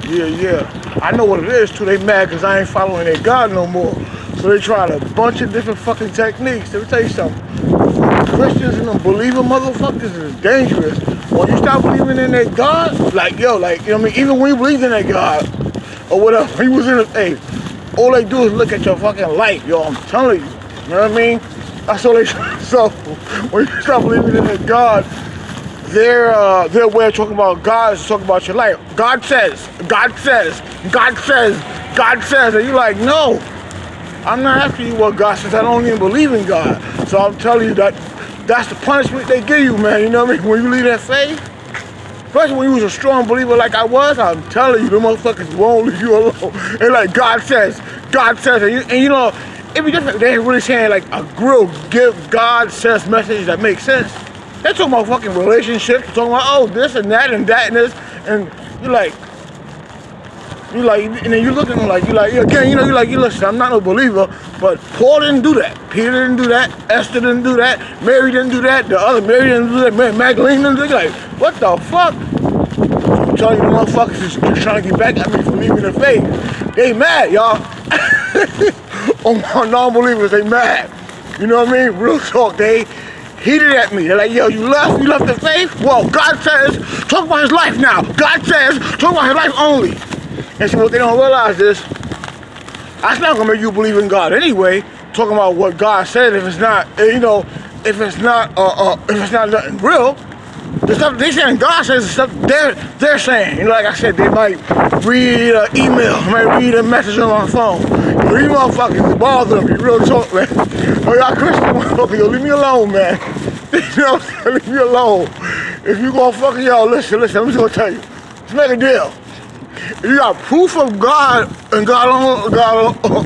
Yeah. I know what it is too. They mad because I ain't following their God no more. So they tried a bunch of different fucking techniques. Let me tell you something. Christians and them believer motherfuckers is dangerous. When you stop believing in their God, like, yo, like, you know what I mean? Even when you believe in their God, or whatever, he was in a, hey, all they do is look at your fucking life, yo, I'm telling you. You know what I mean? That's all they, so, when you stop believing in their God, their way of talking about God is talking about your life. God says, God says, God says, God says, and you're like, no, I'm not asking you what God says. I don't even believe in God. So I'm telling you that that's the punishment they give you, man. You know what I mean? When you leave that faith, especially when you was a strong believer like I was, I'm telling you, the motherfuckers won't leave you alone. And like God says, and you know, it'd be different. They ain't really saying like a real give God says message that makes sense. They're talking about fucking relationships, they're talking about, oh, this and that and that and this, and you're like, and then you look at them like, again, you know, you listen, I'm not no believer, but Paul didn't do that. Peter didn't do that. Esther didn't do that. Mary didn't do that. The other Mary didn't do that. Magdalene didn't do that. Like, what the fuck? I'm telling you, the motherfuckers is just trying to get back at me for leaving the faith. They mad, y'all. On my non-believers, they mad. You know what I mean? Real talk, they heated at me. They're like, yo, you left the faith? Well, God says, talk about his life now. God says, talk about his life only. And see, what they don't realize is, that's not gonna make you believe in God anyway. Talking about what God said, if it's not, you know, if it's not nothing real, the stuff they saying God says, the stuff they're saying. You know, like I said, they might read an email, might read a message on my phone. These motherfuckers bother me, real talk, man. Oh, y'all Christian motherfuckers, yo, leave me alone, man. You know what I'm saying? Leave me alone. If you gonna fucking y'all, listen, I'm just gonna tell you. Let's make a deal. If you got proof of God and God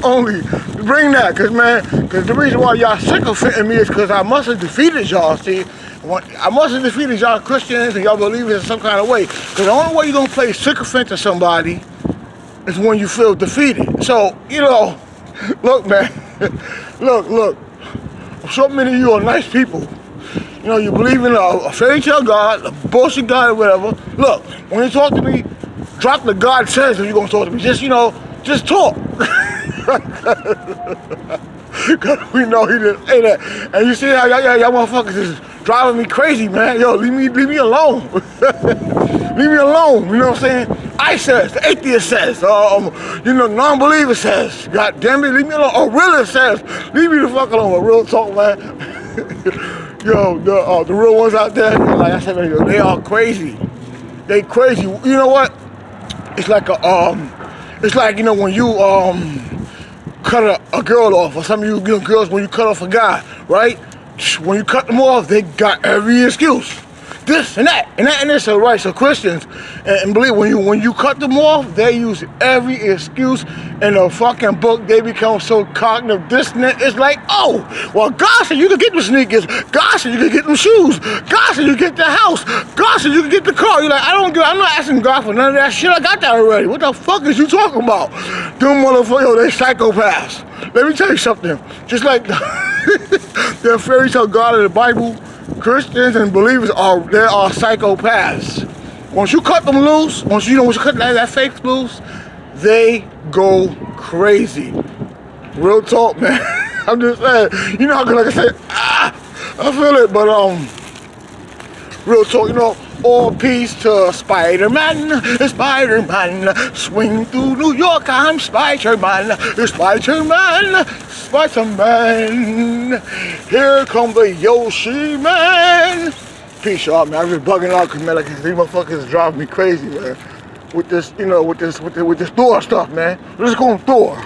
only, bring that, cause the reason why y'all sycophanting me is because I must have defeated y'all, see? I must have defeated y'all Christians and y'all believers in some kind of way. Cause the only way you're gonna play sycophant to somebody is when you feel defeated. So, you know, look, man, look, so many of you are nice people. You know, you believe in a fairy tale God, a bullshit God or whatever. Look, when you talk to me, drop the God says if you're gonna talk to me. Just, you know, just talk. Cause we know he didn't say that. And you see how y'all motherfuckers is driving me crazy, man. Yo, leave me alone. Leave me alone, you know what I'm saying? I says, the atheist says, you know, non-believer says, God damn it, leave me alone. Or realist says, leave me the fuck alone. Real talk, man. Yo, the real ones out there, like I said, they are crazy. They crazy. You know what? It's like it's like, you know, when you cut a girl off, or some of you know, girls, when you cut off a guy, right? When you cut them off, they got every excuse. This and that and this, so right? So Christians and believe when you cut them off, they use every excuse in the fucking book. They become so cognitive dissonant. It's like, oh, well, God said you could get them sneakers. God said you could get them shoes. God said you could get the house. God said you could get the car. You're like, I'm not asking God for none of that shit. I got that already. What the fuck is you talking about? Them motherfuckers, yo, they psychopaths. Let me tell you something. Just like the fairy tale God of the Bible, Christians and believers are psychopaths. Once you cut them loose, once you cut that faith loose, they go crazy. Real talk, man. I'm just saying. You know how like I say, I feel it, but real talk, you know. All peace to Spider-Man, Spider-Man, swing through New York, I'm Spider-Man, Spider-Man, Spider-Man, here come the Yoshi Man. Peace, y'all, man. I'm just bugging out because, man, like, these motherfuckers is driving me crazy, man. With this, you know, with this Thor stuff, man. Let's go on Thor.